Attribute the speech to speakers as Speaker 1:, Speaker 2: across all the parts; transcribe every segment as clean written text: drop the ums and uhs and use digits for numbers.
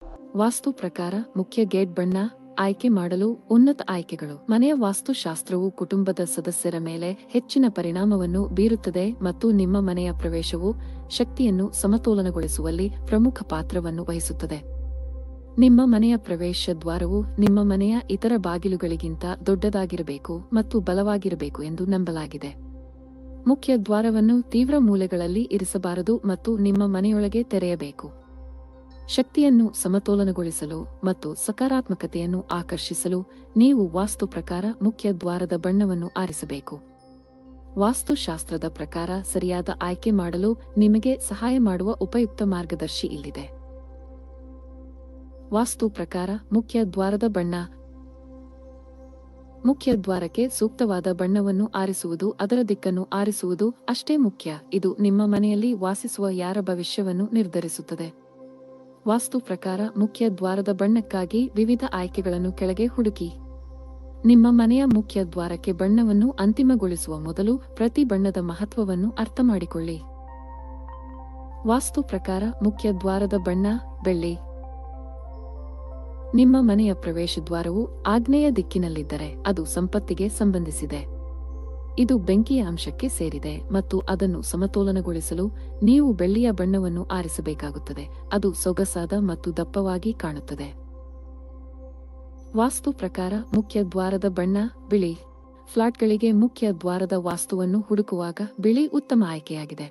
Speaker 1: ವಾಸ್ತು ಪ್ರಕಾರ ಮುಖ್ಯ ಗೇಟ್ ಬಣ್ಣ ಆಯ್ಕೆ ಮಾಡಲು ಉನ್ನತ ಆಯ್ಕೆಗಳು. ಮನೆಯ ವಾಸ್ತುಶಾಸ್ತ್ರವು ಕುಟುಂಬದ ಸದಸ್ಯರ ಮೇಲೆ ಹೆಚ್ಚಿನ ಪರಿಣಾಮವನ್ನು ಬೀರುತ್ತದೆ ಮತ್ತು ನಿಮ್ಮ ಮನೆಯ ಪ್ರವೇಶವು ಶಕ್ತಿಯನ್ನು ಸಮತೋಲನಗೊಳಿಸುವಲ್ಲಿ ಪ್ರಮುಖ ಪಾತ್ರವನ್ನು ವಹಿಸುತ್ತದೆ. ನಿಮ್ಮ ಮನೆಯ ಪ್ರವೇಶ ದ್ವಾರವು ನಿಮ್ಮ ಮನೆಯ ಇತರ ಬಾಗಿಲುಗಳಿಗಿಂತ ದೊಡ್ಡದಾಗಿರಬೇಕು ಮತ್ತು ಬಲವಾಗಿರಬೇಕು ಎಂದು ನಂಬಲಾಗಿದೆ. ಮುಖ್ಯ ದ್ವಾರವನ್ನು ತೀವ್ರ ಮೂಲೆಗಳಲ್ಲಿ ಇರಿಸಬಾರದು ಮತ್ತು ನಿಮ್ಮ ಮನೆಯೊಳಗೆ ತೆರೆಯಬೇಕು. ಶಕ್ತಿಯನ್ನು ಸಮತೋಲನಗೊಳಿಸಲು ಮತ್ತು ಸಕಾರಾತ್ಮಕತೆಯನ್ನು ಆಕರ್ಷಿಸಲು ನೀವು ವಾಸ್ತು ಪ್ರಕಾರ ಮುಖ್ಯ ದ್ವಾರದ ಬಣ್ಣವನ್ನು ಆರಿಸಬೇಕು. ವಾಸ್ತುಶಾಸ್ತ್ರದ ಪ್ರಕಾರ ಸರಿಯಾದ ಆಯ್ಕೆ ಮಾಡಲು ನಿಮಗೆ ಸಹಾಯ ಮಾಡುವ ಉಪಯುಕ್ತ ಮಾರ್ಗದರ್ಶಿ ಇಲ್ಲಿದೆ. ವಾಸ್ತು ಪ್ರಕಾರ ಮುಖ್ಯ ದ್ವಾರದ ಬಣ್ಣ. ಮುಖ್ಯ ದ್ವಾರಕ್ಕೆ ಸೂಕ್ತವಾದ ಬಣ್ಣವನ್ನು ಆರಿಸುವುದು, ಅದರ ದಿಕ್ಕನ್ನು ಆರಿಸುವುದು ಅಷ್ಟೇ ಮುಖ್ಯ. ಇದು ನಿಮ್ಮ ಮನೆಯಲ್ಲಿ ವಾಸಿಸುವ ಯಾರ ಭವಿಷ್ಯವನ್ನು ನಿರ್ಧರಿಸುತ್ತದೆ. ವಾಸ್ತು ಪ್ರಕಾರ ಮುಖ್ಯ ದ್ವಾರದ ಬಣ್ಣಕ್ಕಾಗಿ ವಿವಿಧ ಆಯ್ಕೆಗಳನ್ನು ಕೆಳಗೆ ಹುಡುಕಿ. ನಿಮ್ಮ ಮನೆಯ ಮುಖ್ಯ ದ್ವಾರಕ್ಕೆ ಬಣ್ಣವನ್ನು ಅಂತಿಮಗೊಳಿಸುವ ಮೊದಲು ಪ್ರತಿ ಬಣ್ಣದ ಮಹತ್ವವನ್ನು ಅರ್ಥಮಾಡಿಕೊಳ್ಳಿ. ವಾಸ್ತು ಪ್ರಕಾರ ಮುಖ್ಯ ದ್ವಾರದ ಬಣ್ಣ ಬೆಳ್ಳಿ. ನಿಮ್ಮ ಮನೆಯ ಪ್ರವೇಶ ದ್ವಾರವು ಆಗ್ನೇಯ ದಿಕ್ಕಿನಲ್ಲಿದ್ದರೆ ಅದು ಸಂಪತ್ತಿಗೆ ಸಂಬಂಧಿಸಿದೆ. ಇದು ಬೆಂಕಿಯ ಅಂಶಕ್ಕೆ ಸೇರಿದೆ ಮತ್ತು ಅದನ್ನು ಸಮತೋಲನಗೊಳಿಸಲು ನೀವು ಬೆಳ್ಳಿಯ ಬಣ್ಣವನ್ನು ಆರಿಸಬೇಕಾಗುತ್ತದೆ. ಅದು ಸೊಗಸಾದ ಮತ್ತು ದಪ್ಪವಾಗಿ ಕಾಣುತ್ತದೆ. ವಾಸ್ತು ಪ್ರಕಾರ ಮುಖ್ಯ ದ್ವಾರದ ಬಣ್ಣ ಬಿಳಿ. ಫ್ಲಾಟ್ಗಳಿಗೆ ಮುಖ್ಯ ದ್ವಾರದ ವಾಸ್ತುವನ್ನು ಹುಡುಕುವಾಗ ಬಿಳಿ ಉತ್ತಮ ಆಯ್ಕೆಯಾಗಿದೆ.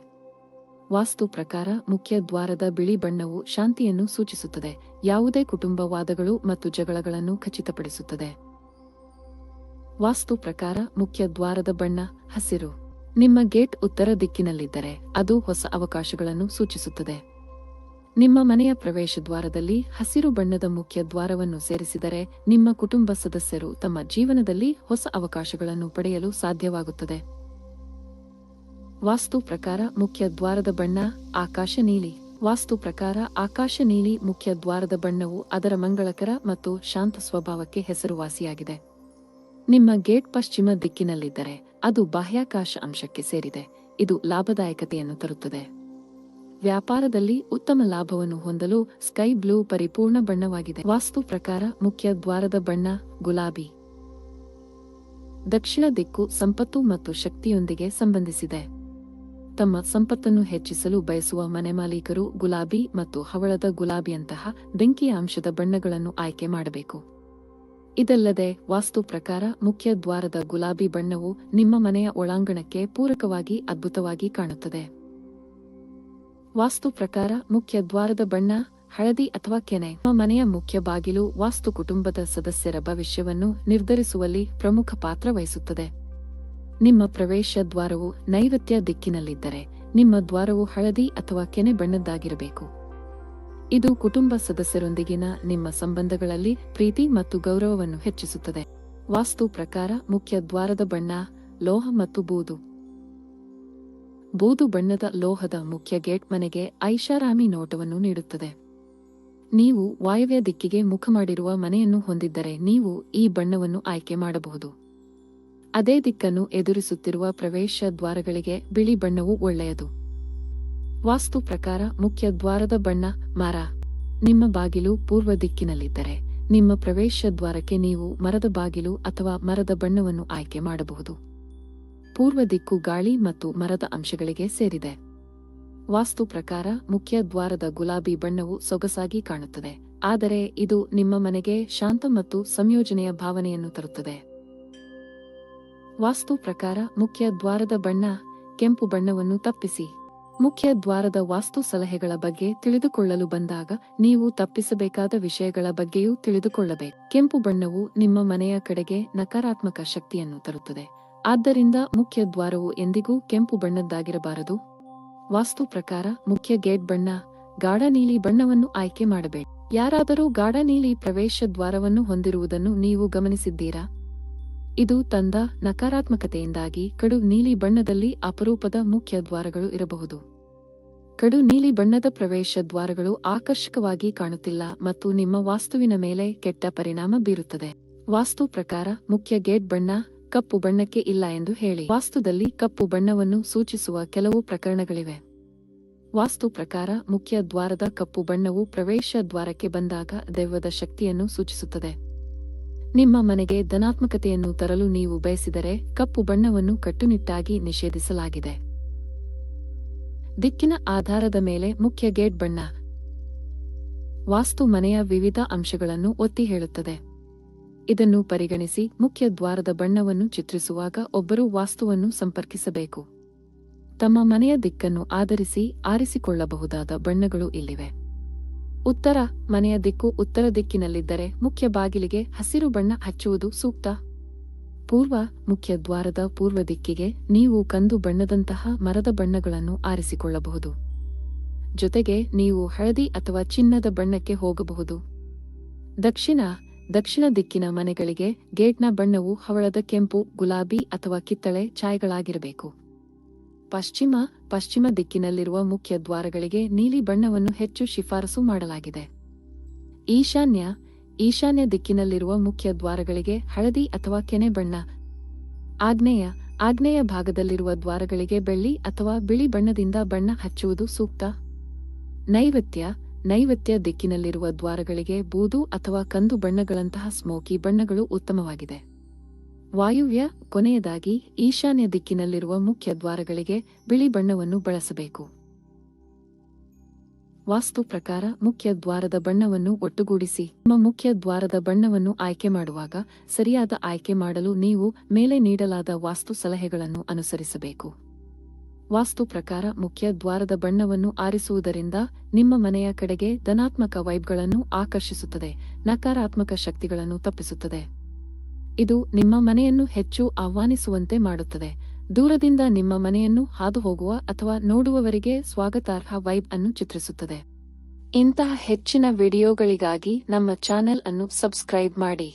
Speaker 1: ವಾಸ್ತು ಪ್ರಕಾರ ಮುಖ್ಯ ದ್ವಾರದ ಬಿಳಿ ಬಣ್ಣವು ಶಾಂತಿಯನ್ನು ಸೂಚಿಸುತ್ತದೆ, ಯಾವುದೇ ಕುಟುಂಬ ವಾದಗಳು ಮತ್ತು ಜಗಳಗಳನ್ನು ಖಚಿತಪಡಿಸುತ್ತದೆ. ವಾಸ್ತು ಪ್ರಕಾರ ಮುಖ್ಯ ದ್ವಾರದ ಬಣ್ಣ ಹಸಿರು. ನಿಮ್ಮ ಗೇಟ್ ಉತ್ತರ ದಿಕ್ಕಿನಲ್ಲಿದ್ದರೆ ಅದು ಹೊಸ ಅವಕಾಶಗಳನ್ನು ಸೂಚಿಸುತ್ತದೆ. ನಿಮ್ಮ ಮನೆಯ ಪ್ರವೇಶ ದ್ವಾರದಲ್ಲಿ ಹಸಿರು ಬಣ್ಣದ ಮುಖ್ಯ ದ್ವಾರವನ್ನು ಸೇರಿಸಿದರೆ ನಿಮ್ಮ ಕುಟುಂಬ ಸದಸ್ಯರು ತಮ್ಮ ಜೀವನದಲ್ಲಿ ಹೊಸ ಅವಕಾಶಗಳನ್ನು ಪಡೆಯಲು ಸಾಧ್ಯವಾಗುತ್ತದೆ. ವಾಸ್ತು ಪ್ರಕಾರ ಮುಖ್ಯ ದ್ವಾರದ ಬಣ್ಣ ಆಕಾಶ ನೀಲಿ. ವಾಸ್ತು ಪ್ರಕಾರ ಆಕಾಶ ನೀಲಿ ಮುಖ್ಯ ದ್ವಾರದ ಬಣ್ಣವು ಅದರ ಮಂಗಳಕರ ಮತ್ತು ಶಾಂತ ಸ್ವಭಾವಕ್ಕೆ ಹೆಸರುವಾಸಿಯಾಗಿದೆ. ನಿಮ್ಮ ಗೇಟ್ ಪಶ್ಚಿಮ ದಿಕ್ಕಿನಲ್ಲಿದ್ದರೆ ಅದು ಬಾಹ್ಯಾಕಾಶ ಅಂಶಕ್ಕೆ ಸೇರಿದೆ. ಇದು ಲಾಭದಾಯಕತೆಯನ್ನು ತರುತ್ತದೆ. ವ್ಯಾಪಾರದಲ್ಲಿ ಉತ್ತಮ ಲಾಭವನ್ನು ಹೊಂದಲು ಸ್ಕೈ ಬ್ಲೂ ಪರಿಪೂರ್ಣ ಬಣ್ಣವಾಗಿದೆ. ವಾಸ್ತು ಪ್ರಕಾರ ಮುಖ್ಯ ದ್ವಾರದ ಬಣ್ಣ ಗುಲಾಬಿ. ದಕ್ಷಿಣ ದಿಕ್ಕು ಸಂಪತ್ತು ಮತ್ತು ಶಕ್ತಿಯೊಂದಿಗೆ ಸಂಬಂಧಿಸಿದೆ. ತಮ್ಮ ಸಂಪತ್ತನ್ನು ಹೆಚ್ಚಿಸಲು ಬಯಸುವ ಮನೆ ಮಾಲೀಕರು ಗುಲಾಬಿ ಮತ್ತು ಹವಳದ ಗುಲಾಬಿಯಂತಹ ಬೆಂಕಿಯ ಅಂಶದ ಬಣ್ಣಗಳನ್ನು ಆಯ್ಕೆ ಮಾಡಬೇಕು. ಇದಲ್ಲದೆ ವಾಸ್ತು ಪ್ರಕಾರ ಮುಖ್ಯ ದ್ವಾರದ ಗುಲಾಬಿ ಬಣ್ಣವು ನಿಮ್ಮ ಮನೆಯ ಒಳಾಂಗಣಕ್ಕೆ ಪೂರಕವಾಗಿ ಅದ್ಭುತವಾಗಿ ಕಾಣುತ್ತದೆ. ವಾಸ್ತು ಪ್ರಕಾರ ಮುಖ್ಯ ದ್ವಾರದ ಬಣ್ಣ ಹಳದಿ ಅಥವಾ ಕೆನೆ. ನಿಮ್ಮ ಮನೆಯ ಮುಖ್ಯ ಬಾಗಿಲು ವಾಸ್ತು ಕುಟುಂಬದ ಸದಸ್ಯರ ಭವಿಷ್ಯವನ್ನು ನಿರ್ಧರಿಸುವಲ್ಲಿ ಪ್ರಮುಖ ಪಾತ್ರ ವಹಿಸುತ್ತದೆ. ನಿಮ್ಮ ಪ್ರವೇಶ ದ್ವಾರವು ನೈಋತ್ಯ ದಿಕ್ಕಿನಲ್ಲಿದ್ದರೆ ನಿಮ್ಮ ದ್ವಾರವು ಹಳದಿ ಅಥವಾ ಕೆನೆ ಬಣ್ಣದ್ದಾಗಿರಬೇಕು. ಇದು ಕುಟುಂಬ ಸದಸ್ಯರೊಂದಿಗಿನ ನಿಮ್ಮ ಸಂಬಂಧಗಳಲ್ಲಿ ಪ್ರೀತಿ ಮತ್ತು ಗೌರವವನ್ನು ಹೆಚ್ಚಿಸುತ್ತದೆ. ವಾಸ್ತು ಪ್ರಕಾರ ಮುಖ್ಯ ದ್ವಾರದ ಬಣ್ಣ ಲೋಹ ಮತ್ತು ಬೂದು. ಬೂದು ಬಣ್ಣದ ಲೋಹದ ಮುಖ್ಯ ಗೇಟ್ ಮನೆಗೆ ಐಷಾರಾಮಿ ನೋಟವನ್ನು ನೀಡುತ್ತದೆ. ನೀವು ವಾಯವ್ಯ ದಿಕ್ಕಿಗೆ ಮುಖ ಮಾಡಿರುವ ಮನೆಯನ್ನು ಹೊಂದಿದ್ದರೆ ನೀವು ಈ ಬಣ್ಣವನ್ನು ಆಯ್ಕೆ ಮಾಡಬಹುದು. ಅದೇ ದಿಕ್ಕನ್ನು ಎದುರಿಸುತ್ತಿರುವ ಪ್ರವೇಶ ದ್ವಾರಗಳಿಗೆ ಬಿಳಿ ಬಣ್ಣವು ಒಳ್ಳೆಯದು. ವಾಸ್ತು ಪ್ರಕಾರ ಮುಖ್ಯ ದ್ವಾರದ ಬಣ್ಣ ಮರ. ನಿಮ್ಮ ಬಾಗಿಲು ಪೂರ್ವ ದಿಕ್ಕಿನಲ್ಲಿದ್ದರೆ ನಿಮ್ಮ ಪ್ರವೇಶ ದ್ವಾರಕ್ಕೆ ನೀವು ಮರದ ಬಾಗಿಲು ಅಥವಾ ಮರದ ಬಣ್ಣವನ್ನು ಆಯ್ಕೆ ಮಾಡಬಹುದು. ಪೂರ್ವ ದಿಕ್ಕು ಗಾಳಿ ಮತ್ತು ಮರದ ಅಂಶಗಳಿಗೆ ಸೇರಿದೆ. ವಾಸ್ತು ಪ್ರಕಾರ ಮುಖ್ಯ ದ್ವಾರದ ಗುಲಾಬಿ ಬಣ್ಣವು ಸೊಗಸಾಗಿ ಕಾಣುತ್ತದೆ, ಆದರೆ ಇದು ನಿಮ್ಮ ಮನೆಗೆ ಶಾಂತ ಮತ್ತು ಸಂಯೋಜನೆಯ ಭಾವನೆಯನ್ನು ತರುತ್ತದೆ. ವಾಸ್ತು ಪ್ರಕಾರ ಮುಖ್ಯ ದ್ವಾರದ ಬಣ್ಣ ಕೆಂಪು ಬಣ್ಣವನ್ನು ತಪ್ಪಿಸಿ. ಮುಖ್ಯ ದ್ವಾರದ ವಾಸ್ತು ಸಲಹೆಗಳ ಬಗ್ಗೆ ತಿಳಿದುಕೊಳ್ಳಲು ಬಂದಾಗ ನೀವು ತಪ್ಪಿಸಬೇಕಾದ ವಿಷಯಗಳ ಬಗ್ಗೆಯೂ ತಿಳಿದುಕೊಳ್ಳಬೇಕು. ಕೆಂಪು ಬಣ್ಣವು ನಿಮ್ಮ ಮನೆಯ ಕಡೆಗೆ ನಕಾರಾತ್ಮಕ ಶಕ್ತಿಯನ್ನು ತರುತ್ತದೆ, ಆದ್ದರಿಂದ ಮುಖ್ಯ ದ್ವಾರವು ಎಂದಿಗೂ ಕೆಂಪು ಬಣ್ಣದ್ದಾಗಿರಬಾರದು. ವಾಸ್ತು ಪ್ರಕಾರ ಮುಖ್ಯ ಗೇಟ್ ಬಣ್ಣ ಗಾಢ ನೀಲಿ ಬಣ್ಣವನ್ನು ಆಯ್ಕೆ ಮಾಡಬೇಡಿ. ಯಾರಾದರೂ ಗಾಢ ನೀಲಿ ಪ್ರವೇಶ ದ್ವಾರವನ್ನು ಹೊಂದಿರುವುದನ್ನು ನೀವು ಗಮನಿಸಿದ್ದೀರಾ? ಇದು ತಂದ ನಕಾರಾತ್ಮಕತೆಯಿಂದಾಗಿ ಕಡು ನೀಲಿ ಬಣ್ಣದಲ್ಲಿ ಅಪರೂಪದ ಮುಖ್ಯ ದ್ವಾರಗಳು ಇರಬಹುದು. ಕಡು ನೀಲಿ ಬಣ್ಣದ ಪ್ರವೇಶ ದ್ವಾರಗಳು ಆಕರ್ಷಕವಾಗಿ ಕಾಣುತ್ತಿಲ್ಲ ಮತ್ತು ನಿಮ್ಮ ವಾಸ್ತುವಿನ ಮೇಲೆ ಕೆಟ್ಟ ಪರಿಣಾಮ ಬೀರುತ್ತದೆ. ವಾಸ್ತು ಪ್ರಕಾರ ಮುಖ್ಯ ಗೇಟ್ ಬಣ್ಣ ಕಪ್ಪು ಬಣ್ಣಕ್ಕೆ ಇಲ್ಲ ಎಂದು ಹೇಳಿ. ವಾಸ್ತುದಲ್ಲಿ ಕಪ್ಪು ಬಣ್ಣವನ್ನು ಸೂಚಿಸುವ ಕೆಲವು ಪ್ರಕರಣಗಳಿವೆ. ವಾಸ್ತು ಪ್ರಕಾರ ಮುಖ್ಯ ದ್ವಾರದ ಕಪ್ಪು ಬಣ್ಣವು ಪ್ರವೇಶ ದ್ವಾರಕ್ಕೆ ಬಂದಾಗ ದೆವ್ವದ ಶಕ್ತಿಯನ್ನು ಸೂಚಿಸುತ್ತದೆ. ನಿಮ್ಮ ಮನೆಗೆ ಧನಾತ್ಮಕತೆಯನ್ನು ತರಲು ನೀವು ಬಯಸಿದರೆ ಕಪ್ಪು ಬಣ್ಣವನ್ನು ಕಟ್ಟುನಿಟ್ಟಾಗಿ ನಿಷೇಧಿಸಲಾಗಿದೆ. ದಿಕ್ಕಿನ ಆಧಾರದ ಮೇಲೆ ಮುಖ್ಯ ಗೇಟ್ ಬಣ್ಣ. ವಾಸ್ತು ಮನೆಯ ವಿವಿಧ ಅಂಶಗಳನ್ನು ಒತ್ತಿ ಹೇಳುತ್ತದೆ. ಇದನ್ನು ಪರಿಗಣಿಸಿ ಮುಖ್ಯ ದ್ವಾರದ ಬಣ್ಣವನ್ನು ಚಿತ್ರಿಸುವಾಗ ಒಬ್ಬರು ವಾಸ್ತುವನ್ನು ಸಂಪರ್ಕಿಸಬೇಕು. ತಮ್ಮ ಮನೆಯ ದಿಕ್ಕನ್ನು ಆಧರಿಸಿ ಆರಿಸಿಕೊಳ್ಳಬಹುದಾದ ಬಣ್ಣಗಳು ಇಲ್ಲಿವೆ. ಉತ್ತರ: ಮನೆಯ ದಿಕ್ಕು ಉತ್ತರ ದಿಕ್ಕಿನಲ್ಲಿದ್ದರೆ ಮುಖ್ಯ ಬಾಗಿಲಿಗೆ ಹಸಿರು ಬಣ್ಣ ಹಚ್ಚುವುದು ಸೂಕ್ತ. ಪೂರ್ವ: ಮುಖ್ಯ ದ್ವಾರದ ಪೂರ್ವ ದಿಕ್ಕಿಗೆ ನೀವು ಕಂದು ಬಣ್ಣದಂತಹ ಮರದ ಬಣ್ಣಗಳನ್ನು ಆರಿಸಿಕೊಳ್ಳಬಹುದು. ಜೊತೆಗೆ ನೀವು ಹಳದಿ ಅಥವಾ ಚಿನ್ನದ ಬಣ್ಣಕ್ಕೆ ಹೋಗಬಹುದು. ದಕ್ಷಿಣ: ದಕ್ಷಿಣ ದಿಕ್ಕಿನ ಮನೆಗಳಿಗೆ ಗೇಟ್ನ ಬಣ್ಣವು ಹವಳದ ಕೆಂಪು, ಗುಲಾಬಿ ಅಥವಾ ಕಿತ್ತಳೆ ಛಾಯೆಗಳಾಗಿರಬೇಕು. ಪಶ್ಚಿಮ: ಪಶ್ಚಿಮ ದಿಕ್ಕಿನಲ್ಲಿರುವ ಮುಖ್ಯ ದ್ವಾರಗಳಿಗೆ ನೀಲಿ ಬಣ್ಣವನ್ನು ಹೆಚ್ಚು ಶಿಫಾರಸು ಮಾಡಲಾಗಿದೆ. ಈಶಾನ್ಯ: ಈಶಾನ್ಯ ದಿಕ್ಕಿನಲ್ಲಿರುವ ಮುಖ್ಯ ದ್ವಾರಗಳಿಗೆ ಹಳದಿ ಅಥವಾ ಕೆನೆ ಬಣ್ಣ. ಆಗ್ನೇಯ: ಆಗ್ನೇಯ ಭಾಗದಲ್ಲಿರುವ ದ್ವಾರಗಳಿಗೆ ಬೆಳ್ಳಿ ಅಥವಾ ಬಿಳಿ ಬಣ್ಣದಿಂದ ಬಣ್ಣ ಹಚ್ಚುವುದು ಸೂಕ್ತ. ನೈಋತ್ಯ: ನೈಋತ್ಯ ದಿಕ್ಕಿನಲ್ಲಿರುವ ದ್ವಾರಗಳಿಗೆ ಬೂದು ಅಥವಾ ಕಂದು ಬಣ್ಣಗಳಂತಹ ಸ್ಮೋಕಿ ಬಣ್ಣಗಳು ಉತ್ತಮವಾಗಿದೆ. ವಾಯುವ್ಯ: ಕೊನೆಯದಾಗಿ ಈಶಾನ್ಯ ದಿಕ್ಕಿನಲ್ಲಿರುವ ಮುಖ್ಯ ದ್ವಾರಗಳಿಗೆ ಬಿಳಿ ಬಣ್ಣವನ್ನು ಬಳಸಬೇಕು. ವಾಸ್ತು ಪ್ರಕಾರ ಮುಖ್ಯ ದ್ವಾರದ ಬಣ್ಣವನ್ನು ಒಟ್ಟುಗೂಡಿಸಿ. ನಿಮ್ಮ ಮುಖ್ಯ ದ್ವಾರದ ಬಣ್ಣವನ್ನು ಆಯ್ಕೆ ಮಾಡುವಾಗ ಸರಿಯಾದ ಆಯ್ಕೆ ಮಾಡಲು ನೀವು ಮೇಲೆ ನೀಡಲಾದ ವಾಸ್ತು ಸಲಹೆಗಳನ್ನು ಅನುಸರಿಸಬೇಕು. ವಾಸ್ತು ಪ್ರಕಾರ ಮುಖ್ಯ ದ್ವಾರದ ಬಣ್ಣವನ್ನು ಆರಿಸುವುದರಿಂದ ನಿಮ್ಮ ಮನೆಯ ಕಡೆಗೆ ಧನಾತ್ಮಕ ವೈಬ್ಗಳನ್ನು ಆಕರ್ಷಿಸುತ್ತದೆ, ನಕಾರಾತ್ಮಕ ಶಕ್ತಿಗಳನ್ನು ತಪ್ಪಿಸುತ್ತದೆ. ಇದು ನಿಮ್ಮ ಮನೆಯನ್ನು ಹೆಚ್ಚು ಆಹ್ವಾನಿಸುವಂತೆ ಮಾಡುತ್ತದೆ. ದೂರದಿಂದ ನಿಮ್ಮ ಮನೆಯನ್ನು ಹಾದುಹೋಗುವ ಅಥವಾ ನೋಡುವವರಿಗೆ ಸ್ವಾಗತಾರ್ಹ ವೈಬ್ ಅನ್ನು ಚಿತ್ರಿಸುತ್ತದೆ. ಇಂತಹ ಹೆಚ್ಚಿನ ವಿಡಿಯೋಗಳಿಗಾಗಿ ನಮ್ಮ ಚಾನೆಲ್ ಅನ್ನು ಸಬ್ಸ್ಕ್ರೈಬ್ ಮಾಡಿ.